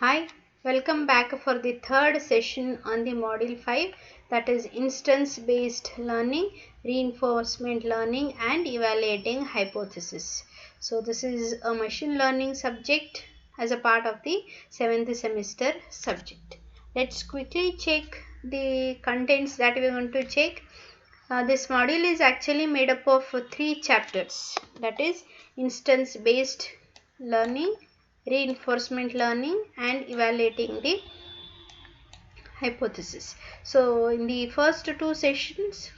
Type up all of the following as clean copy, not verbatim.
Hi, welcome back for the third session on the module 5, that is instance based learning, reinforcement learning and evaluating hypothesis. So this is a machine learning subject as a part of the 7th semester subject. Let's quickly check the contents that we want to check. This module is actually made up of three chapters, that is instance based learning, reinforcement learning and evaluating the hypothesis. So in the first two sessions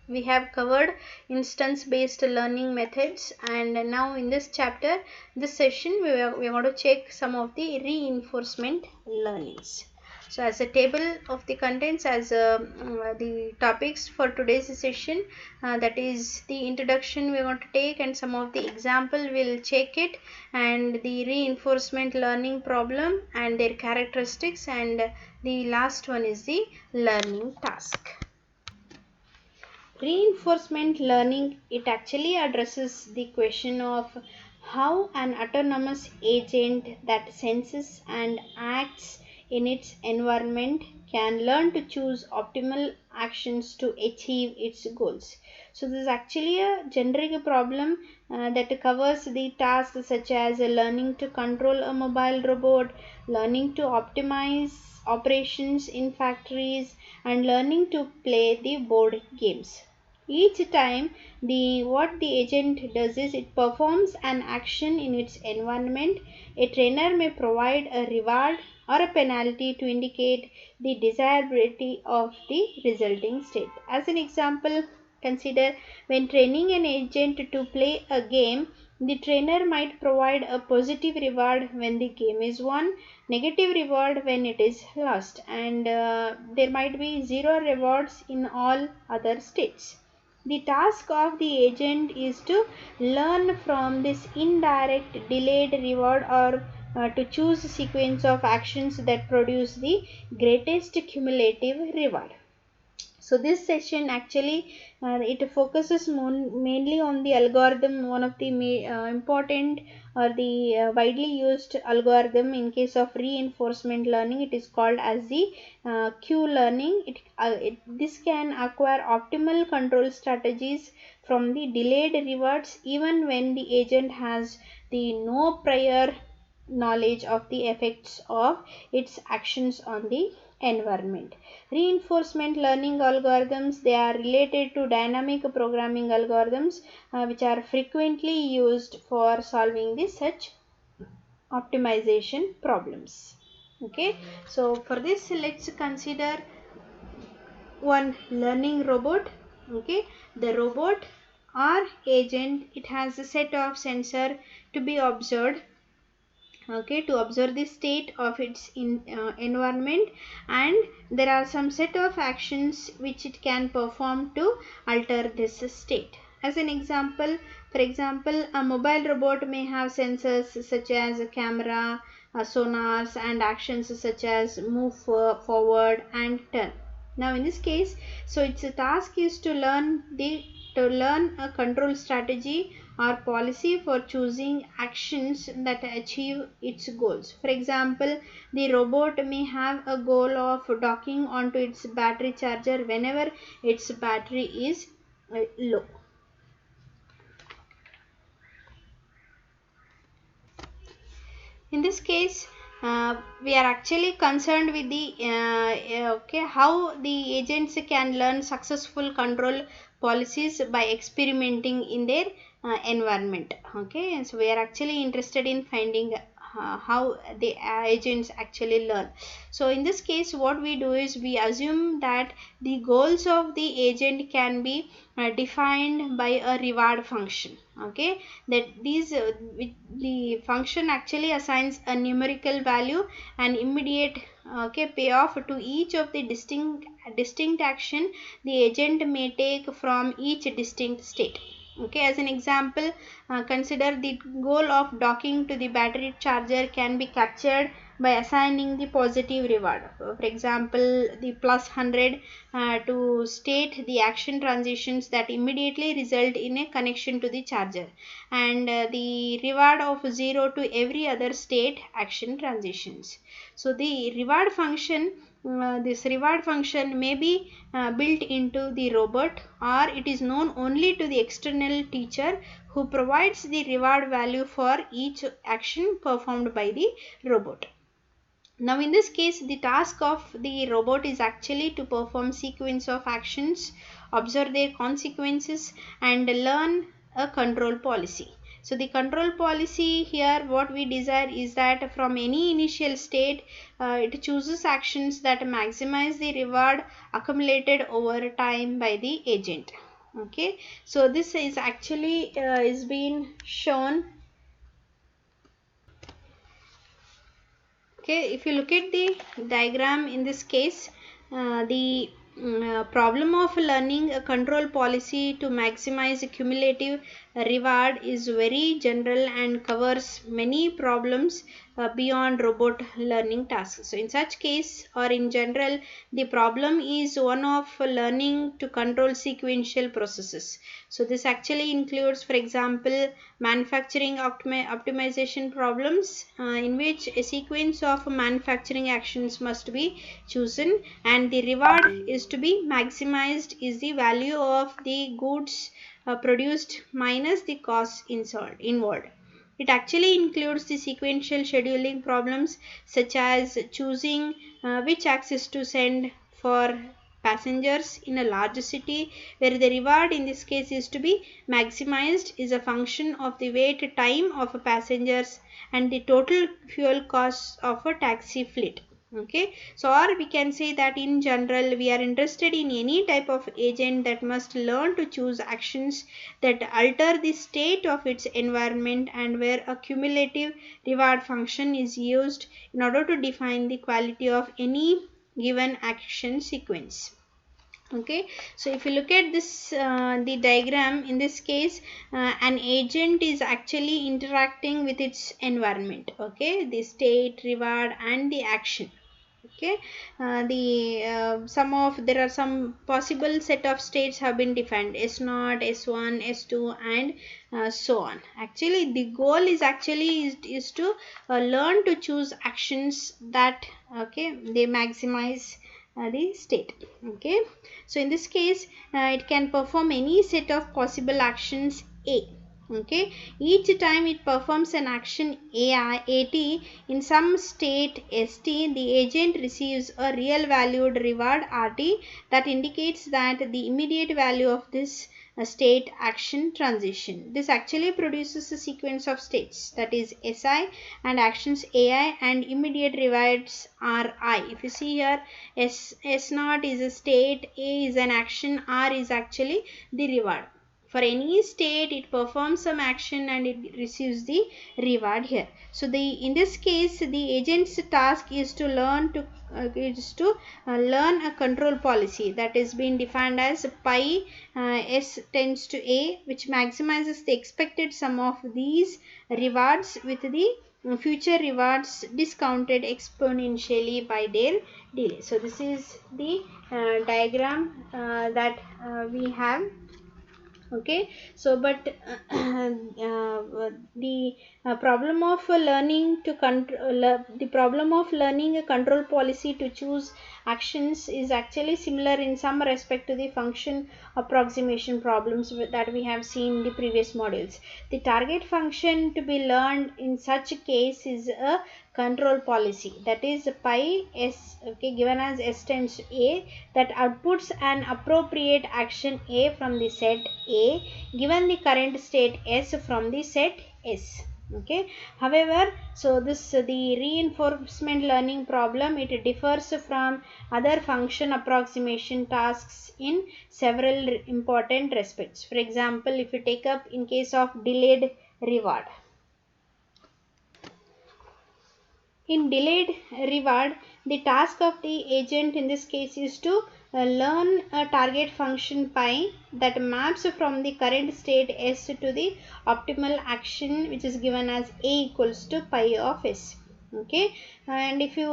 we have covered instance based learning methods, and now in this chapter, this session, we are going to check some of the reinforcement learnings. So as a table of the contents, as the topics for today's session, that is the introduction we want to take, and some of the example we'll check it, and the reinforcement learning problem and their characteristics, and the last one is the learning task. Reinforcement learning, it actually addresses the question of how an autonomous agent that senses and acts in its environment can learn to choose optimal actions to achieve its goals. So this is actually a generic problem that covers the tasks such as learning to control a mobile robot, learning to optimize operations in factories, and learning to play the board games. Each time what the agent does is it performs an action in its environment. A trainer may provide a reward or a penalty to indicate the desirability of the resulting state. As an example, consider when training an agent to play a game, the trainer might provide a positive reward when the game is won, negative reward when it is lost, and there might be zero rewards in all other states. The task of the agent is to learn from this indirect delayed reward, or to choose a sequence of actions that produce the greatest cumulative reward. So this session actually it focuses mainly on the algorithm, one of the important or the widely used algorithm in case of reinforcement learning. It is called as the Q learning. This can acquire optimal control strategies from the delayed rewards even when the agent has the no prior knowledge of the effects of its actions on the environment. Reinforcement learning algorithms, they are related to dynamic programming algorithms which are frequently used for solving the such optimization problems. Okay, so for this let's consider one learning robot. Okay, the robot or agent, it has a set of sensor to be observed, okay, to observe the state of its environment, and there are some set of actions which it can perform to alter this state. As an example, for example, a mobile robot may have sensors such as a camera, sonars, and actions such as move forward and turn. Now in this case, so its task is to learn a control strategy or policy for choosing actions that achieve its goals. For example, the robot may have a goal of docking onto its battery charger whenever its battery is low. In this case, we are actually concerned with the how the agents can learn successful control policies by experimenting in their environment. Okay, and so we are actually interested in finding how the agents actually learn. So in this case, what we do is we assume that the goals of the agent can be defined by a reward function. Okay, that the function actually assigns a numerical value and immediate payoff to each of the distinct action the agent may take from each distinct state. Okay, as an example, consider the goal of docking to the battery charger can be captured by assigning the positive reward. For example, the plus 100 to state the action transitions that immediately result in a connection to the charger, and the reward of 0 to every other state action transitions. So the reward function, this reward function may be built into the robot, or it is known only to the external teacher who provides the reward value for each action performed by the robot. Now in this case, the task of the robot is actually to perform sequence of actions, observe their consequences, and learn a control policy. So the control policy here, what we desire is that from any initial state, it chooses actions that maximize the reward accumulated over time by the agent. Okay, so this is actually is being shown. Okay, if you look at the diagram in this case, the problem of learning a control policy to maximize cumulative reward is very general and covers many problems beyond robot learning tasks. So in such case, or in general, the problem is one of learning to control sequential processes. So this actually includes, for example, manufacturing optimization problems, in which a sequence of manufacturing actions must be chosen, and the reward is to be maximized is the value of the goods produced minus the cost involved. It actually includes the sequential scheduling problems, such as choosing which axis to send for passengers in a large city, where the reward in this case is to be maximized is a function of the wait time of passengers and the total fuel costs of a taxi fleet. Okay, so or we can say that in general we are interested in any type of agent that must learn to choose actions that alter the state of its environment, and where a cumulative reward function is used in order to define the quality of any given action sequence. Okay, so if you look at this the diagram in this case, an agent is actually interacting with its environment. Okay, the state, reward, and the action. Okay, the some of there are some possible set of states have been defined: S0, S1, S2, and so on. Actually the goal is is to learn to choose actions that, okay, they maximize the state. Okay, so in this case, it can perform any set of possible actions A. Okay, each time it performs an action AT in some state ST, the agent receives a real valued reward RT that indicates that the immediate value of this state action transition. This actually produces a sequence of states, that is SI, and actions AI, and immediate rewards are I. If you see here, S0 is a state, A is an action, R is actually the reward. For any state, it performs some action and it receives the reward here. So in this case, the agent's task is to learn learn a control policy that is being defined as pi s tends to A, which maximizes the expected sum of these rewards with the future rewards discounted exponentially by their delay. So this is the diagram that we have. Okay, so but the problem of learning to control the problem of learning a control policy to choose actions is actually similar in some respect to the function approximation problems that we have seen in the previous modules. The target function to be learned in such a case is a control policy, that is pi s, okay, given as s tends to A, that outputs an appropriate action A from the set A given the current state S from the set S. Okay, however, so this the reinforcement learning problem, it differs from other function approximation tasks in several important respects. For example, if you take up in case of delayed reward. In delayed reward, the task of the agent in this case is to learn a target function pi that maps from the current state S to the optimal action, which is given as A equals to pi of S. Okay, and if you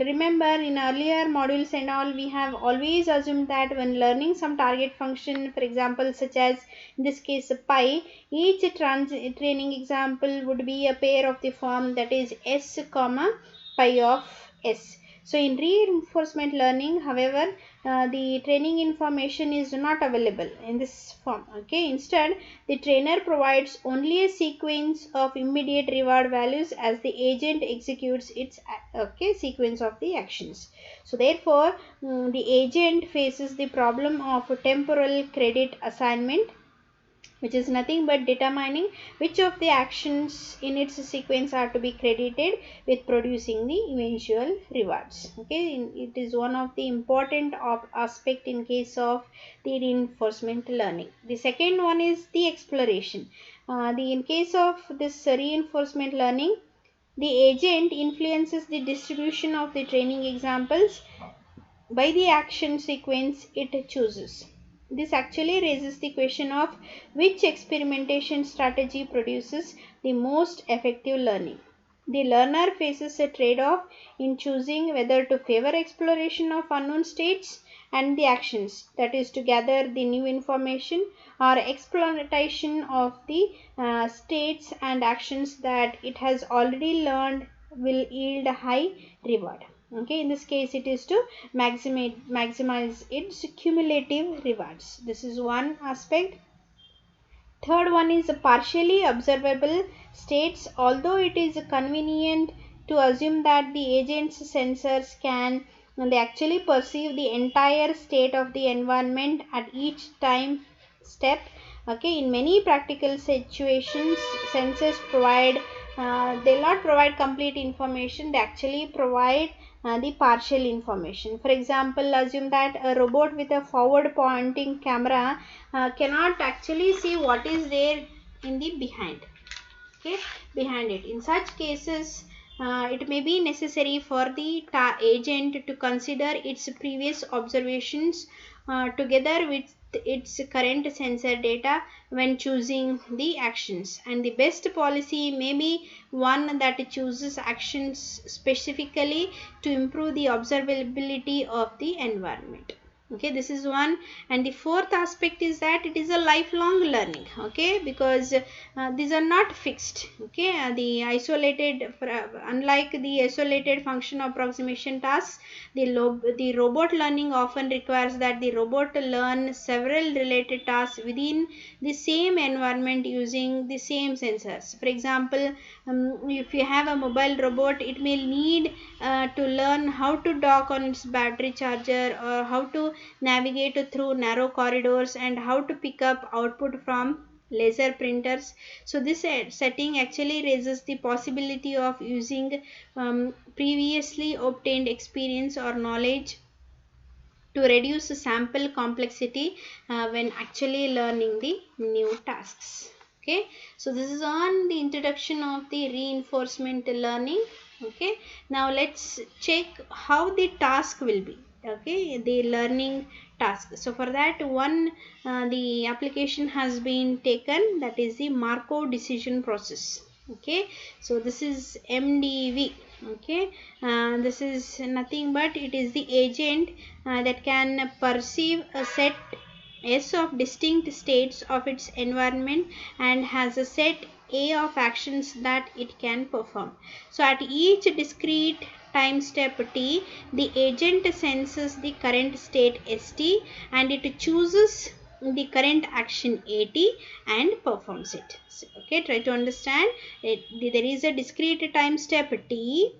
remember in earlier modules and all, we have always assumed that when learning some target function, for example such as in this case pi, each training example would be a pair of the form, that is s comma pi of s. So in reinforcement learning, however, the training information is not available in this form. Okay, instead the trainer provides only a sequence of immediate reward values as the agent executes its sequence of the actions. So therefore, the agent faces the problem of temporal credit assignment, which is nothing but determining which of the actions in its sequence are to be credited with producing the eventual rewards. Okay, it is one of the important aspect in case of the reinforcement learning. The second one is the exploration. In case of this reinforcement learning, the agent influences the distribution of the training examples by the action sequence it chooses. This actually raises the question of which experimentation strategy produces the most effective learning. The learner faces a trade-off in choosing whether to favor exploration of unknown states and the actions, that is to gather the new information, or exploitation of the states and actions that it has already learned will yield a high reward. Okay, in this case it is to maximize its cumulative rewards. This is one aspect. Third one is partially observable states. Although it is convenient to assume that the agent's sensors can they actually perceive the entire state of the environment at each time step. Okay, in many practical situations, sensors provide they'll not provide complete information. They actually provide the partial information. For example, assume that a robot with a forward pointing camera cannot actually see what is there in the behind. Okay, behind it. In such cases, it may be necessary for the agent to consider its previous observations together with its current sensor data when choosing the actions, and the best policy may be one that chooses actions specifically to improve the observability of the environment. Okay, this is one. And the fourth aspect is that it is a lifelong learning. Okay, because these are not fixed. Okay, unlike the isolated function approximation tasks, the robot learning often requires that the robot learn several related tasks within the same environment using the same sensors. For example, if you have a mobile robot, it may need to learn how to dock on its battery charger, or how to navigate through narrow corridors, and how to pick up output from laser printers. So this setting actually raises the possibility of using previously obtained experience or knowledge to reduce the sample complexity when actually learning the new tasks. Okay, so this is on the introduction of the reinforcement learning. Okay, now let's check how the task will be. Okay, the learning task. So for that one, the application has been taken, that is the Markov decision process. Okay, so this is MDV. Okay, this is nothing but it is the agent that can perceive a set S of distinct states of its environment and has a set A of actions that it can perform. So at each discrete time step t, the agent senses the current state st and it chooses the current action at and performs it. So, okay, try to understand it. There is a discrete time step t.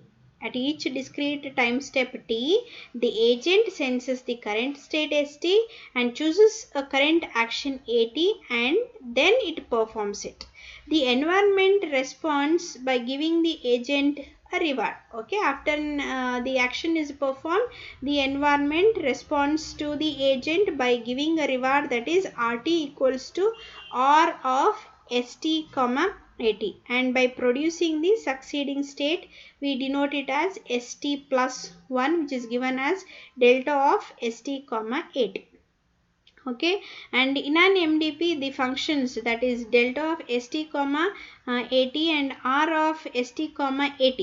At each discrete time step t, the agent senses the current state st and chooses a current action at and then it performs it. The environment responds by giving the agent a reward. Okay, after the action is performed, the environment responds to the agent by giving a reward, that is rt equals to r of st comma at, and by producing the succeeding state we denote it as st plus 1, which is given as delta of st comma at. Okay, and in an MDP the functions, that is delta of st comma at and r of st comma at,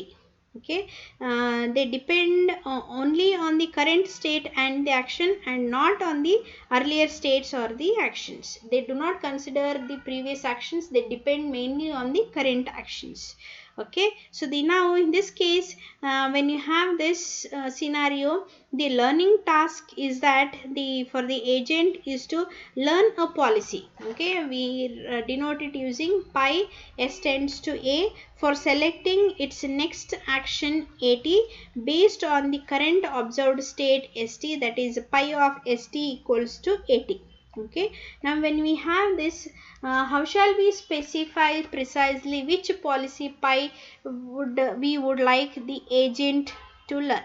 Okay, they depend only on the current state and the action, and not on the earlier states or the actions. They do not consider the previous actions, they depend mainly on the current actions. Okay, so the now in this case, when you have this scenario, the learning task is that the for the agent is to learn a policy. Okay, we denote it using pi s tends to a for selecting its next action at based on the current observed state st, that is pi of st equals to at. Okay, now when we have this, how shall we specify precisely which policy pi we would like the agent to learn?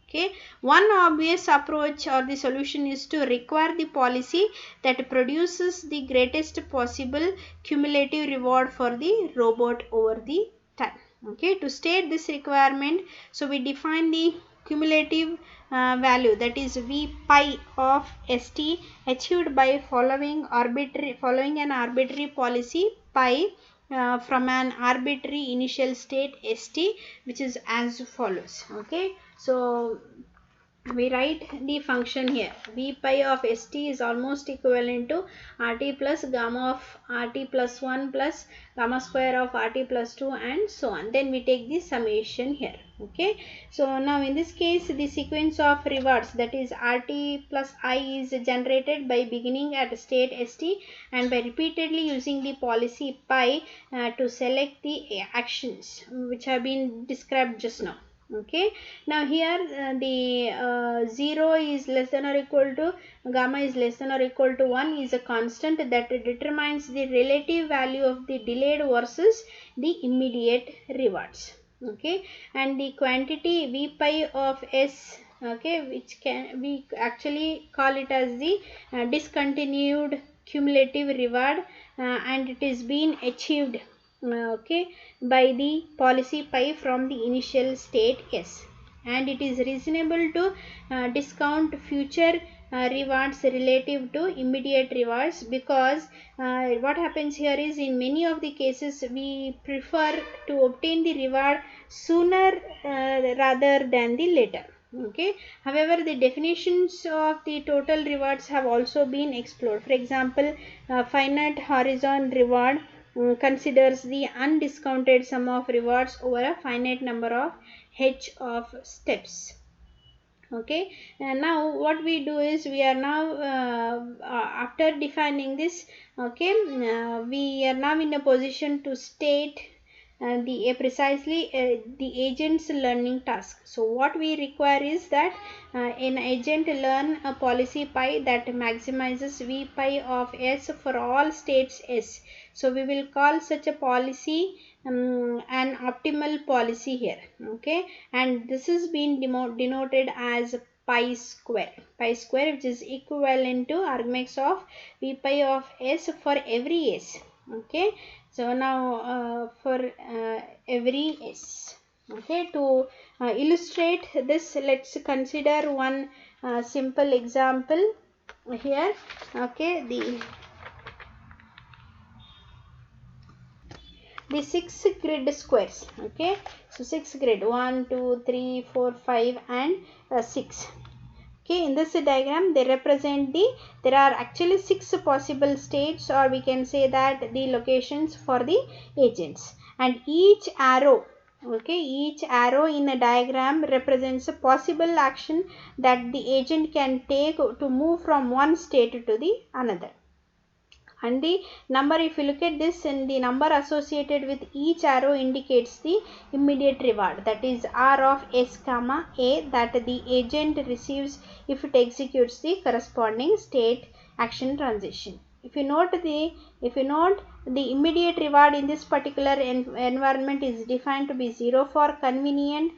Okay, one obvious approach or the solution is to require the policy that produces the greatest possible cumulative reward for the robot over the time. Okay, to state this requirement, so we define the cumulative value, that is v pi of st achieved by following an arbitrary policy pi from an arbitrary initial state st, which is as follows. Okay, so we write the function here, v pi of st is almost equivalent to rt plus gamma of rt plus 1 plus gamma square of rt plus 2 and so on. Then we take the summation here. Okay, so now in this case the sequence of rewards, that is rt plus I, is generated by beginning at state st and by repeatedly using the policy pi to select the actions which have been described just now. Okay, now here the 0 is less than or equal to gamma is less than or equal to 1 is a constant that determines the relative value of the delayed versus the immediate rewards. Okay, and the quantity v pi of s, okay, which can we actually call it as the discontinued cumulative reward, and it is being achieved okay, by the policy pi from the initial state s, and it is reasonable to discount future rewards relative to immediate rewards, because what happens here is in many of the cases we prefer to obtain the reward sooner rather than the later. Okay, however the definitions of the total rewards have also been explored. For example, finite horizon reward considers the undiscounted sum of rewards over a finite number of h of steps. Okay, and now what we do is we are now after defining this, okay, we are now in a position to state precisely the agent's learning task. So what we require is that an agent learn a policy pi that maximizes v pi of s for all states s. So we will call such a policy an optimal policy here. Okay, and this is being denoted as pi square, which is equivalent to argmax of v pi of s for every s. Okay, so now for every s. Okay, to illustrate this, let's consider one simple example here. Okay, the 6 grid squares. Okay, so 6 grid 1 2 3 4 5 and 6. Okay, in this diagram they represent there are actually 6 possible states, or we can say that the locations for the agents, and each arrow, okay, each arrow in a diagram represents a possible action that the agent can take to move from one state to the another. And the number, if you look at this, and the number associated with each arrow indicates the immediate reward, that is r of s comma a, that the agent receives if it executes the corresponding state action transition. If you note the immediate reward in this particular environment is defined to be 0 for convenient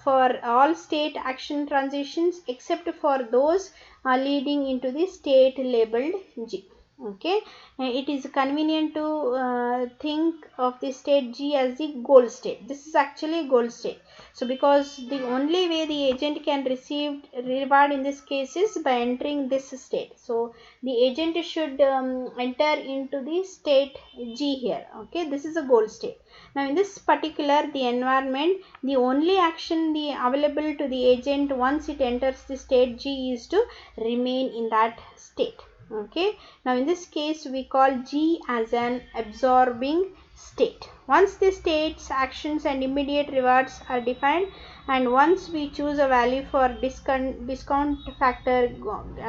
for all state action transitions except for those leading into the state labeled G. Okay, it is convenient to think of the state G as the goal state. This is actually goal state. So because the only way the agent can receive reward in this case is by entering this state. So the agent should enter into the state G here. Okay, this is a goal state. Now in this particular the environment, the only action the available to the agent once it enters the state G is to remain in that state. Okay, now in this case we call G as an absorbing state. Once the state's actions and immediate rewards are defined, and once we choose a value for discount factor,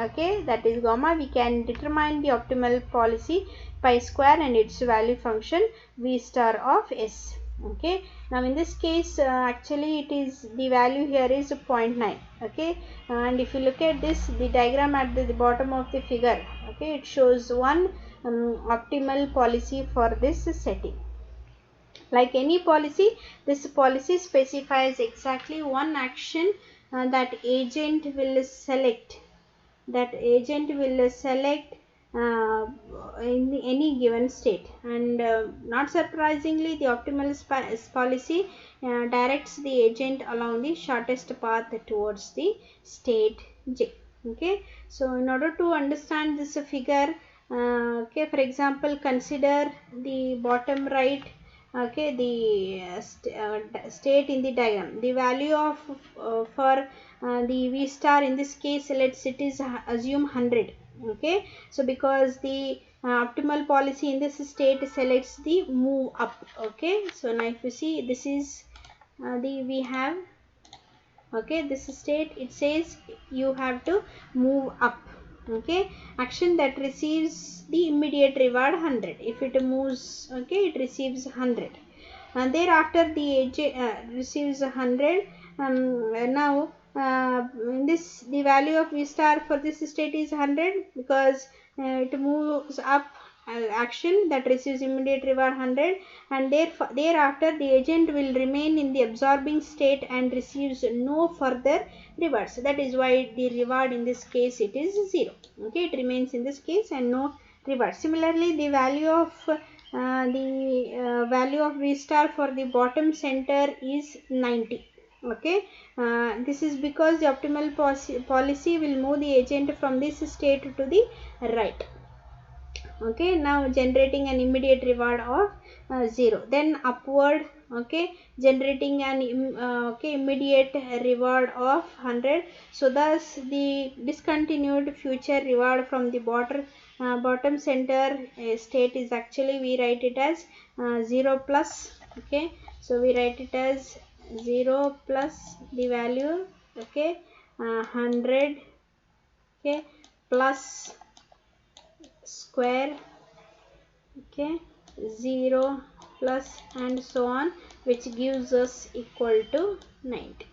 okay, that is gamma, we can determine the optimal policy pi square and its value function V star of S. Okay, now in this case actually it is the value here is 0.9. Okay, and if you look at this, the diagram at the bottom of the figure, okay, it shows one optimal policy for this setting. Like any policy, this policy specifies exactly one action that agent will select, uh, in any given state, and not surprisingly the optimal policy directs the agent along the shortest path towards the state J. Okay, so in order to understand this figure, okay, for example, consider the bottom right. Okay, the state in the diagram, the value of for the V star in this case, let's it is assume 100. Okay, so because the optimal policy in this state selects the move up. Okay, so now if you see, this is the we have, okay, this state, it says you have to move up. Okay, action that receives the immediate reward 100. If it moves, okay, it receives 100, and thereafter the agent receives 100. Now in this, the value of V star for this state is 100 because it moves up, action that receives immediate reward 100, and thereafter the agent will remain in the absorbing state and receives no further rewards. That is why the reward in this case it is 0. Okay, it remains in this case and no reward. Similarly, the value of V star for the bottom center is 90. Okay, this is because the optimal policy will move the agent from this state to the right. Okay, now generating an immediate reward of 0, then upward, okay, generating an immediate reward of 100. So thus the discontinued future reward from the bottom center state is actually, we write it as 0 plus. Okay, so we write it as 0 plus the value, okay, 100, okay, plus square, okay, 0 plus and so on, which gives us equal to 90.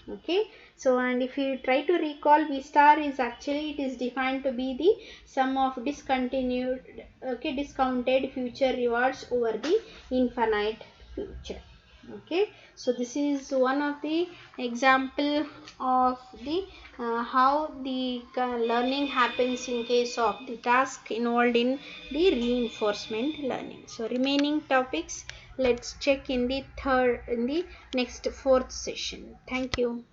Okay, so and if you try to recall, V star is actually, it is defined to be the sum of discontinued, okay, discounted future rewards over the infinite future. Okay, so this is one of the example of the how the learning happens in case of the task involved in the reinforcement learning. So remaining topics let's check in the next fourth session. Thank you.